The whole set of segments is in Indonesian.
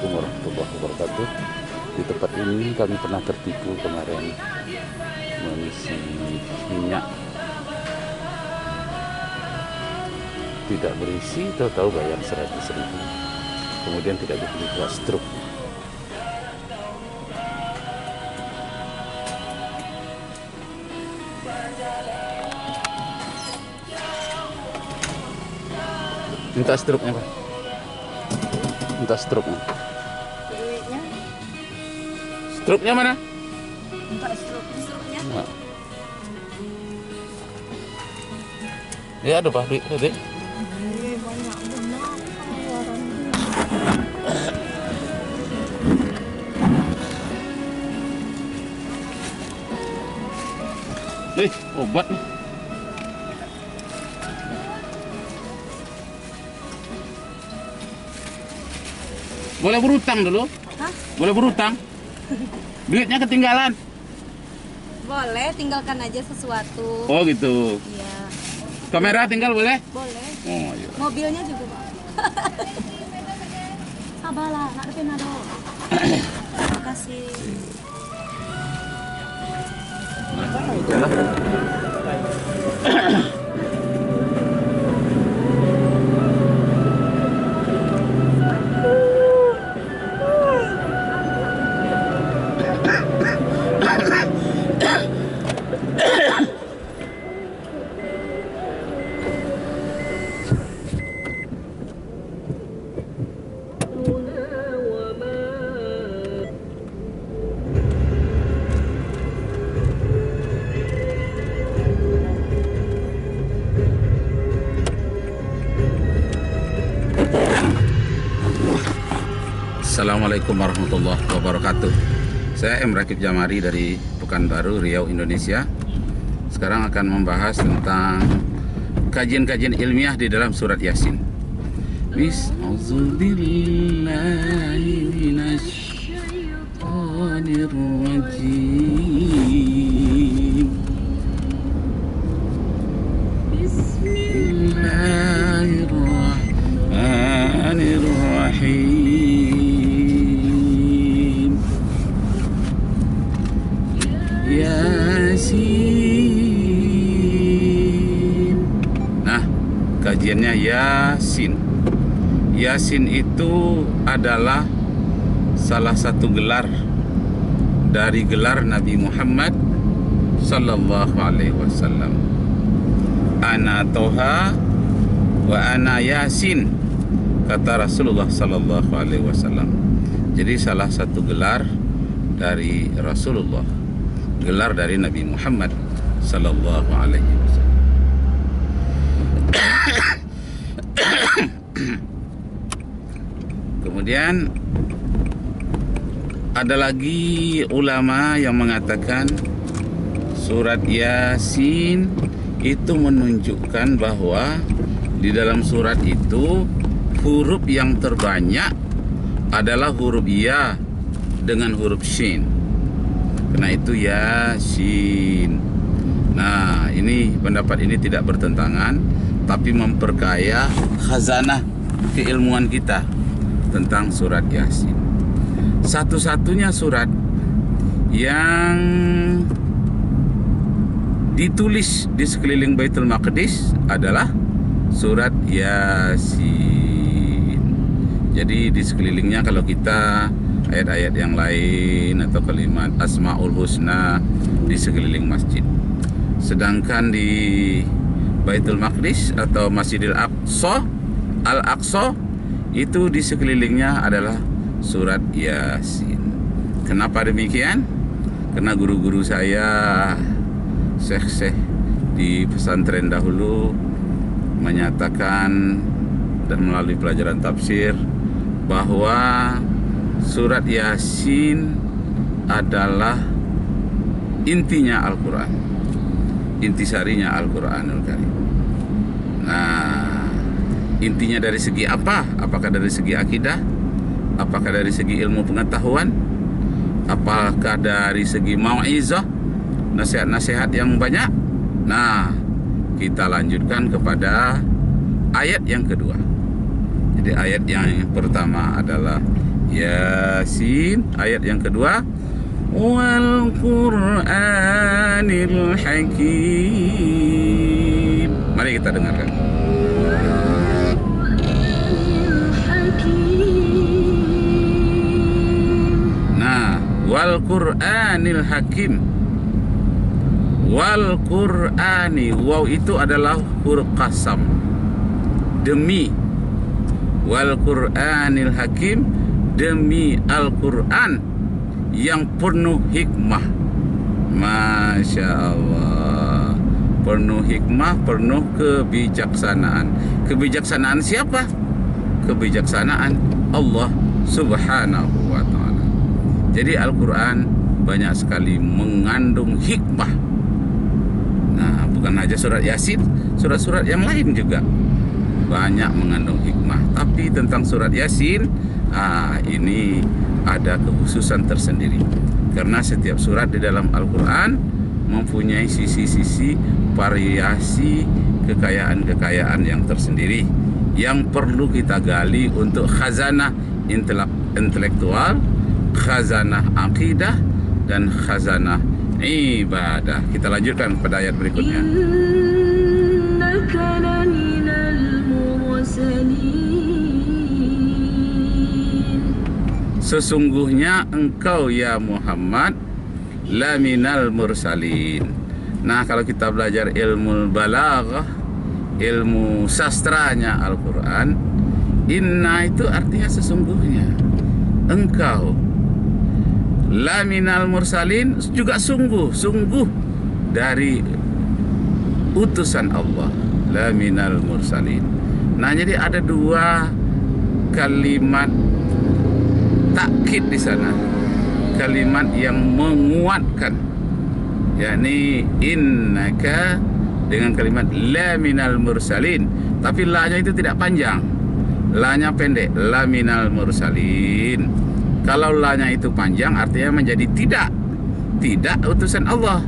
Assalamualaikum warahmatullahi wabarakatuh. Di tempat ini kami pernah tertipu kemarin mengisi minyak, tidak berisi, tahu-tahu bayar 100.000, kemudian tidak dibeli gas truk. Minta struknya, Pak. Minta struknya. Duitnya? Struknya mana? Minta struknya? Nah. Ya, ada Pak, duit tadi. Banyak benar pengeluaran. Obat nih. Boleh berutang dulu? Hah? Boleh berutang? Duitnya ketinggalan. Boleh, tinggalkan aja sesuatu. Oh gitu. Iya. Kamera tinggal boleh? Boleh. Oh iya. Mobilnya juga, Pak. Sabarlah, nak ada penado. Terima kasih. Assalamualaikum warahmatullahi wabarakatuh. Saya M. Rakib Jamari dari Pekanbaru, Riau, Indonesia. Sekarang akan membahas tentang kajian-kajian ilmiah di dalam surat Yasin. Bismillahirrahmanirrahim. Bismillahirrahmanirrahim. Yasin. Nah, kajiannya Yasin. Yasin itu adalah salah satu gelar dari gelar Nabi Muhammad sallallahu alaihi wasallam. Ana Toha wa ana Yasin, kata Rasulullah sallallahu alaihi wasallam. Jadi salah satu gelar dari Rasulullah, gelar dari Nabi Muhammad sallallahu alaihi wasallam. Kemudian ada lagi ulama yang mengatakan surat Yasin itu menunjukkan bahwa di dalam surat itu huruf yang terbanyak adalah huruf Ya dengan huruf Shin. Karena itu Yasin. Nah, ini pendapat ini tidak bertentangan, tapi memperkaya khazanah keilmuan kita tentang surat Yasin. Satu-satunya surat yang ditulis di sekeliling Baitul Maqdis adalah surat Yasin. Jadi di sekelilingnya kalau kita ayat-ayat yang lain atau kalimat Asmaul Husna di sekeliling masjid. Sedangkan di Baitul Maqdis atau Masjidil Aqsa, Al-Aqsa, itu di sekelilingnya adalah surat Yasin. Kenapa demikian? Karena guru-guru saya, syekh-syekh di pesantren dahulu menyatakan dan melalui pelajaran tafsir bahwa surat Yasin adalah intinya Al-Quran, intisarinya Al-Quranul Karim. Nah, intinya dari segi apa? Apakah dari segi akidah? Apakah dari segi ilmu pengetahuan? Apakah dari segi mau'izah, nasihat-nasihat yang banyak? Nah, kita lanjutkan kepada ayat yang kedua. Jadi ayat yang pertama adalah Yasin. Ayat yang kedua, wal Qur'anil Hakim. Mari kita dengarkan. Nah, wal Qur'anil Hakim. Wal Qur'ani, waw itu adalah huruf qasam, demi. Wal Qur'anil Hakim, demi Al-Quran yang penuh hikmah. Masya Allah, penuh hikmah, penuh kebijaksanaan. Kebijaksanaan siapa? Kebijaksanaan Allah Subhanahu wa ta'ala. Jadi Al-Quran banyak sekali mengandung hikmah. Nah, bukan hanya surat Yasin, surat-surat yang lain juga banyak mengandung hikmah. Tapi tentang surat Yasin, ini ada kekhususan tersendiri. Karena setiap surat di dalam Al-Quran mempunyai sisi-sisi variasi kekayaan-kekayaan yang tersendiri, yang perlu kita gali untuk khazanah intelektual, khazanah akidah, dan khazanah ibadah. Kita lanjutkan pada ayat berikutnya. Sesungguhnya engkau ya Muhammad laminal mursalin. Nah, kalau kita belajar ilmu balaghah, ilmu sastranya Al-Quran, inna itu artinya sesungguhnya. Engkau laminal mursalin juga sungguh dari utusan Allah. Laminal mursalin. Nah, jadi ada dua kalimat takkid di sana, kalimat yang menguatkan, yakni innaka dengan kalimat la minal mursalin, tapi la-nya itu tidak panjang, la-nya pendek, la minal mursalin. Kalau la-nya itu panjang artinya menjadi tidak utusan Allah.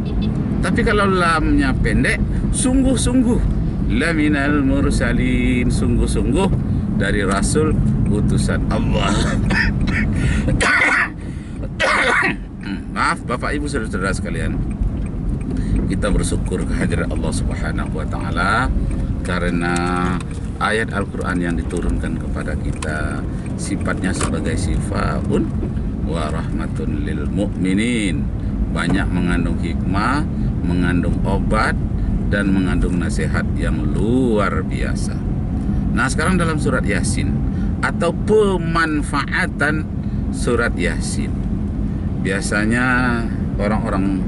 Tapi kalau lamnya pendek, sungguh-sungguh la minal mursalin, sungguh-sungguh dari Rasul utusan Allah. Maaf Bapak Ibu saudara-saudara sekalian, kita bersyukur kehadiran Allah Subhanahu wa ta'ala karena ayat Al-Quran yang diturunkan kepada kita sifatnya sebagai sifaun wa rahmatun lil mu'minin, banyak mengandung hikmah, mengandung obat, dan mengandung nasihat yang luar biasa. Nah, sekarang dalam surat Yasin atau pemanfaatan surat Yasin, biasanya orang-orang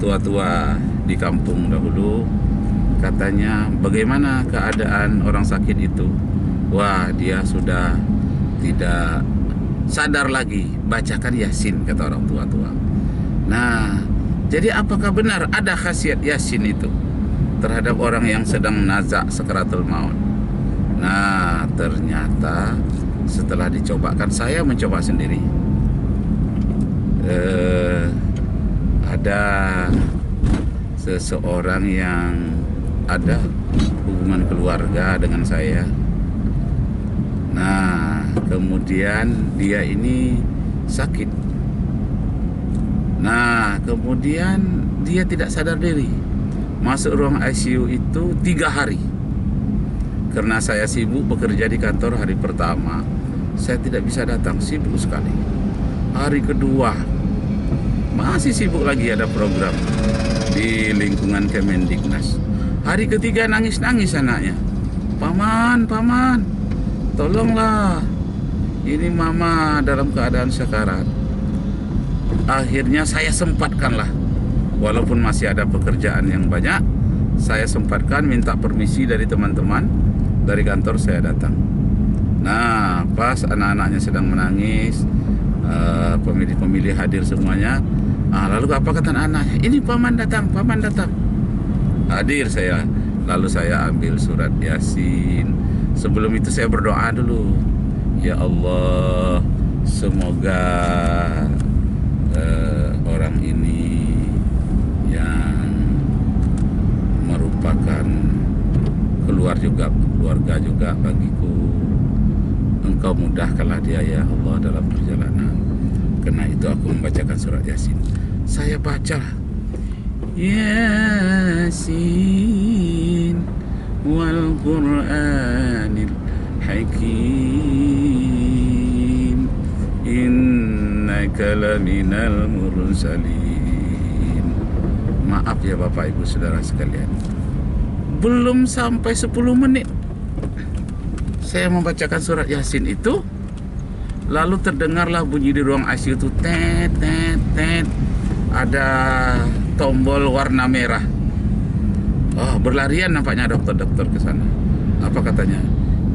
tua-tua di kampung dahulu katanya, bagaimana keadaan orang sakit itu? Wah, dia sudah tidak sadar lagi, bacakan Yasin, kata orang tua-tua. Nah, jadi apakah benar ada khasiat Yasin itu terhadap orang yang sedang nazak sakaratul maut? Nah, ternyata setelah dicobakan, saya mencoba sendiri, ada seseorang yang ada hubungan keluarga dengan saya. Nah, kemudian dia ini sakit. Nah, kemudian dia tidak sadar diri, masuk ruang ICU itu 3 hari. Karena saya sibuk bekerja di kantor hari pertama, saya tidak bisa datang, sibuk sekali. Hari kedua masih sibuk lagi, ada program di lingkungan Kemendiknas. Hari ketiga nangis-nangis anaknya, paman, tolonglah, ini mama dalam keadaan sekarat. Akhirnya saya sempatkanlah, walaupun masih ada pekerjaan yang banyak, saya sempatkan minta permisi dari teman-teman dari kantor, saya datang. Nah, pas anak-anaknya sedang menangis, pemilih-pemilih hadir semuanya. Lalu apa kata anaknya? Ini paman datang. Hadir saya. Lalu saya ambil surat Yasin. Sebelum itu saya berdoa dulu. Ya Allah, semoga orang ini yang merupakan keluarga juga bagiku, Engkau mudahkanlah dia ya Allah dalam perjalanan. Karena itu aku membacakan surat Yasin. Saya baca Yasin wal Qur'anil Hakim innaka laminal mursalin. Maaf ya Bapak Ibu Saudara sekalian, belum sampai 10 menit saya membacakan surat Yasin itu, lalu terdengarlah bunyi di ruang ICU itu tet tet tet, ada tombol warna merah. Oh, berlarian nampaknya dokter-dokter ke sana. Apa katanya?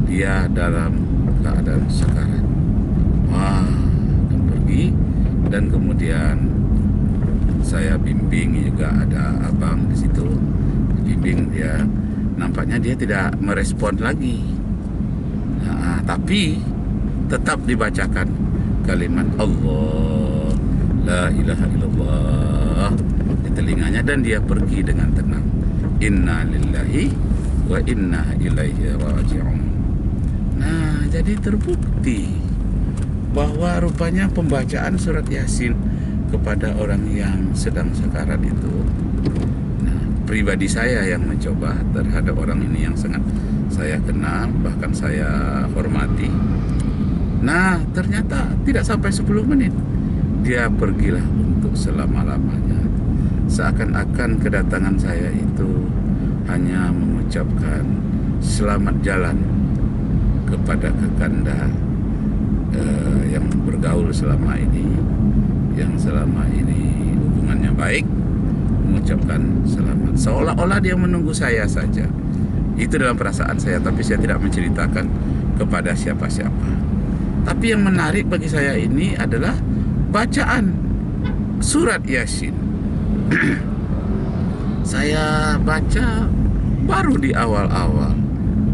Dia dalam keadaan sekarat. Wah, dan pergi. Dan kemudian saya bimbing, juga ada abang di situ, bimbing dia. Nampaknya dia tidak merespon lagi. Nah, tapi tetap dibacakan kalimat Allah, la ilaha illallah di telinganya, dan dia pergi dengan tenang. Inna lillahi wa inna ilaihi raji'un. Nah, jadi terbukti bahwa rupanya pembacaan surat Yasin kepada orang yang sedang sekarat itu, nah, pribadi saya yang mencoba terhadap orang ini yang sangat saya kenal, bahkan saya hormati. Nah, ternyata tidak sampai 10 menit dia pergilah untuk selama-lamanya. Seakan-akan kedatangan saya itu hanya mengucapkan selamat jalan kepada kakanda yang bergaul selama ini, yang selama ini hubungannya baik, mengucapkan selamat. Seolah-olah dia menunggu saya saja. Itu dalam perasaan saya, tapi saya tidak menceritakan kepada siapa-siapa. Tapi yang menarik bagi saya ini adalah bacaan surat Yasin. Saya baca baru di awal-awal,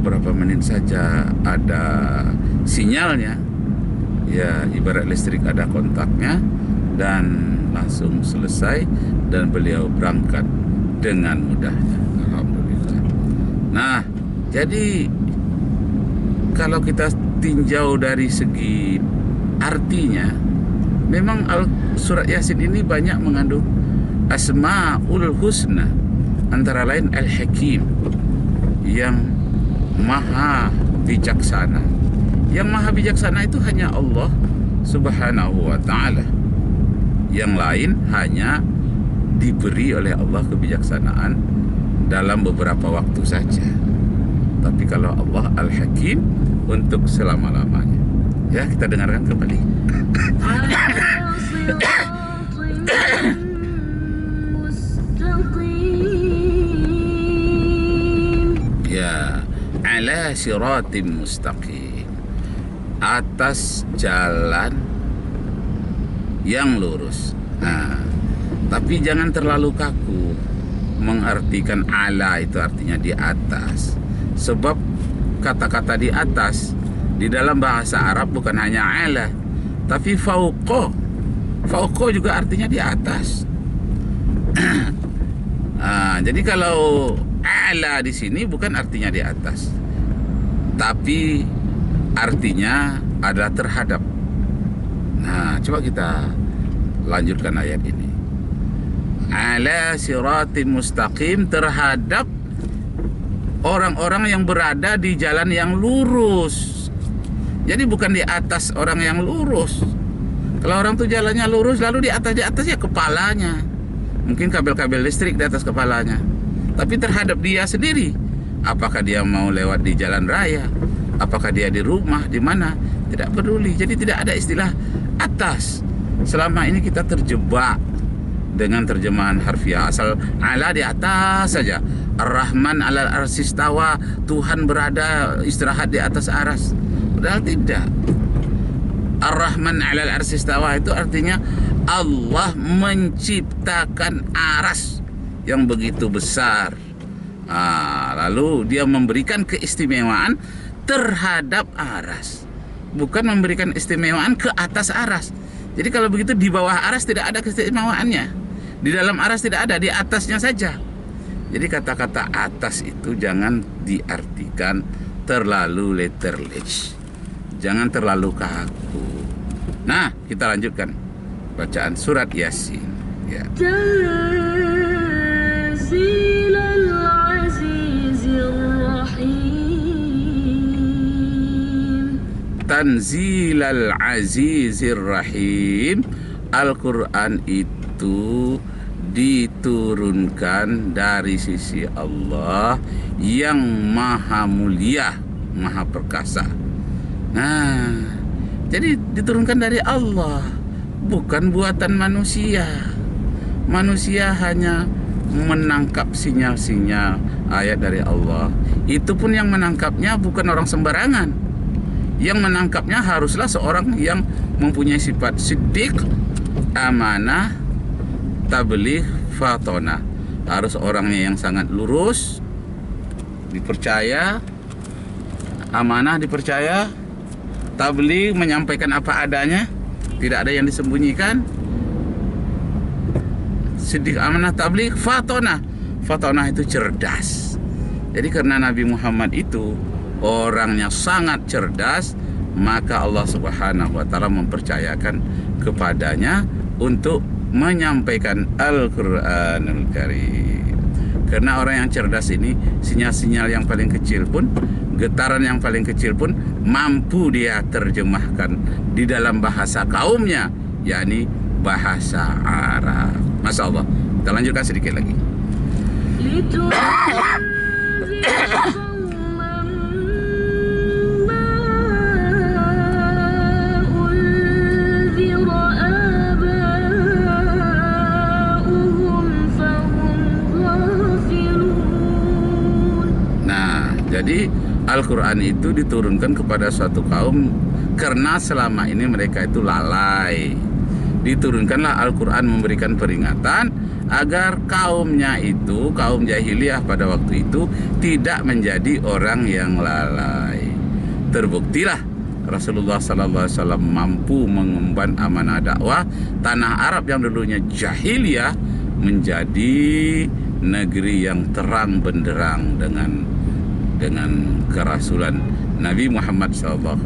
beberapa menit saja ada sinyalnya, ya ibarat listrik ada kontaknya, dan langsung selesai dan beliau berangkat dengan mudahnya. Alhamdulillah. Nah, jadi kalau kita tinjau dari segi artinya, memang surat Yasin ini banyak mengandung Asmaul Husna, antara lain Al-Hakim, yang maha bijaksana. Yang maha bijaksana itu hanya Allah Subhanahu wa ta'ala. Yang lain hanya diberi oleh Allah kebijaksanaan dalam beberapa waktu saja. Tapi kalau Allah Al-Hakim untuk selama-lamanya. Ya, kita dengarkan kembali. Ya, ala siratim mustaqim, atas jalan yang lurus. Nah, tapi jangan terlalu kaku mengartikan ala itu artinya di atas. Sebab kata-kata di atas di dalam bahasa Arab bukan hanya ala, tapi fauqo. Fauqo juga artinya di atas. Jadi kalau ala di sini bukan artinya di atas, tapi artinya adalah terhadap. Nah, coba kita lanjutkan ayat ini. Ala siratim mustaqim, terhadap orang-orang yang berada di jalan yang lurus. Jadi bukan di atas orang yang lurus. Kalau orang tuh jalannya lurus, lalu di atas ya kepalanya. Mungkin kabel-kabel listrik di atas kepalanya. Tapi terhadap dia sendiri, apakah dia mau lewat di jalan raya, apakah dia di rumah, di mana, tidak peduli. Jadi tidak ada istilah atas. Selama ini kita terjebak dengan terjemahan harfiah, asal ala di atas saja. Ar-Rahman alal arsistawa, Tuhan berada istirahat di atas aras. Padahal tidak. Ar-Rahman alal arsistawa itu artinya Allah menciptakan aras yang begitu besar. Lalu dia memberikan keistimewaan terhadap aras, bukan memberikan istimewaan ke atas aras. Jadi kalau begitu di bawah aras tidak ada keistimewaannya, di dalam aras tidak ada, di atasnya saja. Jadi kata-kata atas itu jangan diartikan terlalu letterless. jangan terlalu kaku. Nah, kita lanjutkan bacaan surat Yasin. Ya. Tanzilal Azizir Rahim. Tanzilal Azizir Rahim. Al-Quran itu diturunkan dari sisi Allah yang maha mulia, maha perkasa. Nah, jadi diturunkan dari Allah, bukan buatan manusia. Manusia hanya menangkap sinyal-sinyal ayat dari Allah. Itu pun yang menangkapnya bukan orang sembarangan. Yang menangkapnya haruslah seorang yang mempunyai sifat siddiq, amanah, tabligh, fatonah. Harus orangnya yang sangat lurus, dipercaya, amanah dipercaya, tabligh menyampaikan apa adanya, tidak ada yang disembunyikan. Siddiq, amanah, tabligh, fatonah. Fatonah itu cerdas. Jadi karena Nabi Muhammad itu orangnya sangat cerdas, maka Allah Subhanahu wa taala mempercayakan kepadanya untuk menyampaikan Al-Qur'anul Karim. Karena orang yang cerdas ini, sinyal-sinyal yang paling kecil pun, getaran yang paling kecil pun mampu dia terjemahkan di dalam bahasa kaumnya, yakni bahasa Arab. Masya Allah. Kita lanjutkan sedikit lagi. Jadi Al-Quran itu diturunkan kepada suatu kaum karena selama ini mereka itu lalai. Diturunkanlah Al-Quran memberikan peringatan agar kaumnya itu, kaum jahiliyah pada waktu itu, tidak menjadi orang yang lalai. Terbuktilah Rasulullah SAW mampu mengemban amanah dakwah. Tanah Arab yang dulunya jahiliyah menjadi negeri yang terang benderang dengan kerasulan Nabi Muhammad SAW,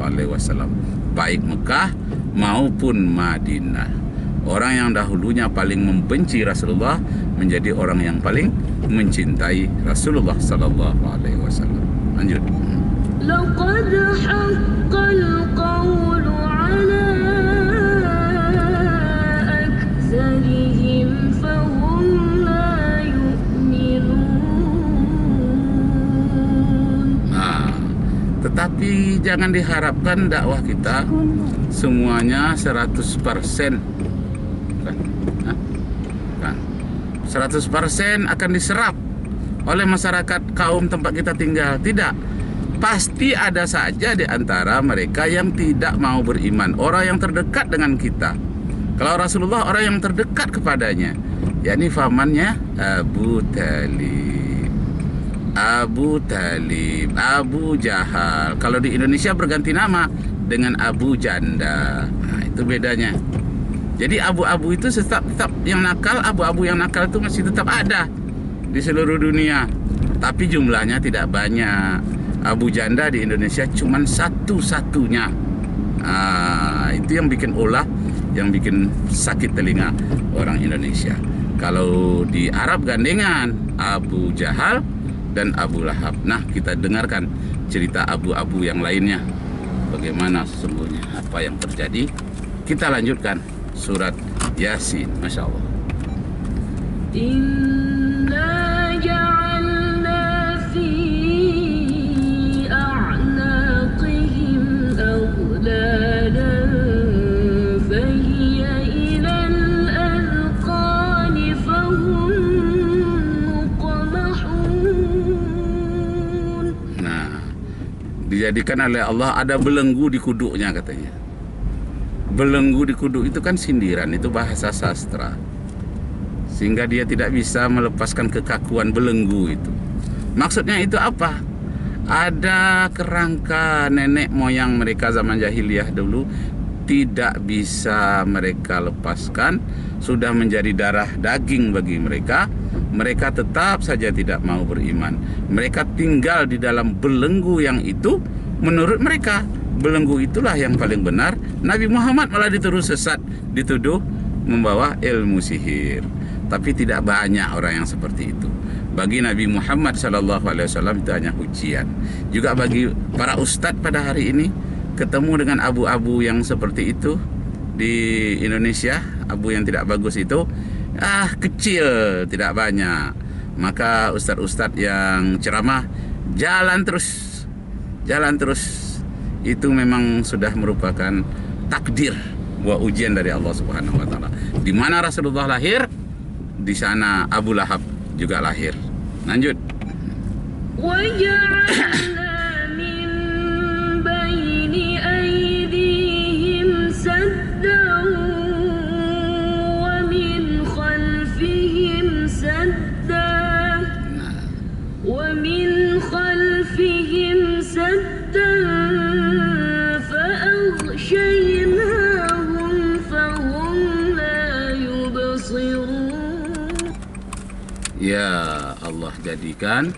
baik Mekah maupun Madinah. Orang yang dahulunya paling membenci Rasulullah menjadi orang yang paling mencintai Rasulullah SAW. Lanjut. Laqad haqqal qawlu ala aktsarihim fahum la yu'minun. Tetapi jangan diharapkan dakwah kita semuanya 100%. Kan? 100% akan diserap oleh masyarakat kaum tempat kita tinggal. Tidak. Pasti ada saja di antara mereka yang tidak mau beriman. Orang yang terdekat dengan kita. Kalau Rasulullah orang yang terdekat kepadanya, yakni pamannya Abu Talib, Abu Jahal. Kalau di Indonesia berganti nama dengan Abu Janda. Nah, itu bedanya. Jadi abu-abu itu tetap yang nakal, abu-abu yang nakal itu masih tetap ada di seluruh dunia. Tapi jumlahnya tidak banyak. Abu Janda di Indonesia cuma satu-satunya. Itu yang bikin yang bikin sakit telinga orang Indonesia. Kalau di Arab gandengan Abu Jahal dan Abu Lahab. Nah, kita dengarkan cerita abu-abu yang lainnya. Bagaimana sesungguhnya apa yang terjadi. Kita lanjutkan surat Yasin. Masya Allah. Inna ja'alna fi a'naqihim aghlalan fahiya ilal azqani fahum muqmahun. Nah, dijadikan oleh Allah ada belenggu di kuduknya katanya. Belenggu di kuduk itu kan sindiran, itu bahasa sastra. Sehingga dia tidak bisa melepaskan kekakuan belenggu itu. Maksudnya itu apa? Ada kerangka nenek moyang mereka zaman jahiliyah dulu tidak bisa mereka lepaskan, sudah menjadi darah daging bagi mereka. Mereka tetap saja tidak mau beriman. Mereka tinggal di dalam belenggu yang itu menurut mereka belenggu itulah yang paling benar. Nabi Muhammad malah dituduh sesat, dituduh membawa ilmu sihir. Tapi tidak banyak orang yang seperti itu. Bagi Nabi Muhammad SAW itu hanya ujian. Juga bagi para ustadz pada hari ini, ketemu dengan abu-abu yang seperti itu di Indonesia, abu yang tidak bagus itu, kecil, tidak banyak. Maka ustadz-ustadz yang ceramah, jalan terus. Itu memang sudah merupakan takdir, buah ujian dari Allah Subhanahu wa taala. Di mana Rasulullah lahir, di sana Abu Lahab juga lahir. Lanjut. وَجَعَلْنَا مِنْ بَيْنِ أَيْدِيهِمْ سَدًّا وَمِنْ خَلْفِهِمْ سَدًّا فَأَغْشَيْنَاهُمْ فَهُمْ لَا يُبْصِرُونَ. Ya Allah jadikan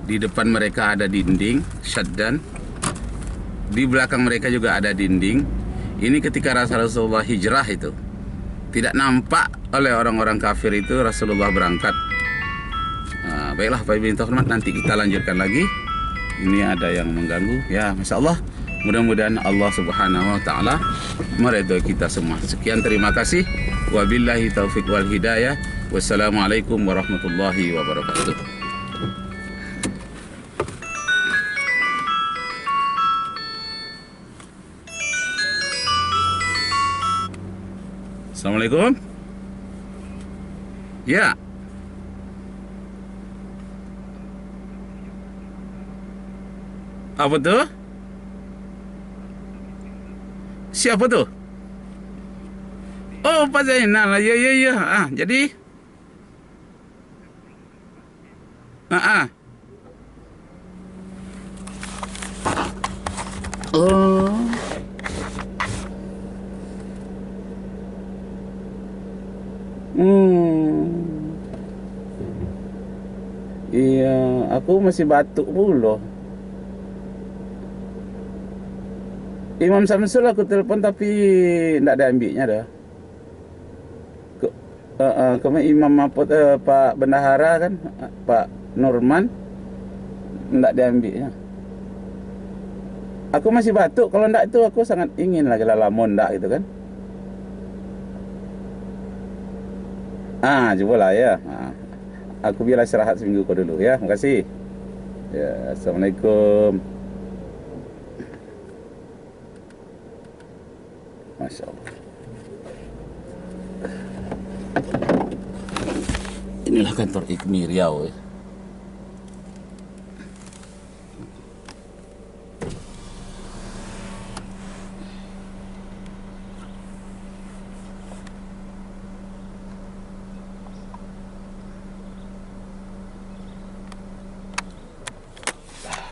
di depan mereka ada dinding syaddan, di belakang mereka juga ada dinding. Ini ketika Rasulullah hijrah itu tidak nampak oleh orang-orang kafir itu Rasulullah berangkat. Baiklah Pak Ibu Hormat, nanti kita lanjutkan lagi. Ini ada yang mengganggu ya, Masya Allah. Mudah-mudahan Allah Subhanahu wa taala meridhoi kita semua. Sekian, terima kasih. Wabillahi taufik wal hidayah. Wassalamualaikum warahmatullahi wabarakatuh. Assalamualaikum. Ya. Apa tuh? Siapa tuh? Oh, Pak Zainal. Ya. Jadi? Oh. Iya, aku masih batuk pula. Imam Samsul aku telepon tapi tidak ada ambilnya dah. Kemarin Imam Pak Bendahara kan, Pak Nurman, tidak diambilnya. Aku masih batuk. Kalau tidak itu aku sangat ingin lagi lamun tidak gitu kan. Cobalah ya. Aku biar istirahat seminggu kau dulu ya. Terima kasih. Ya, Assalamualaikum. Masya Allah. Inilah kantor IKMI Riau.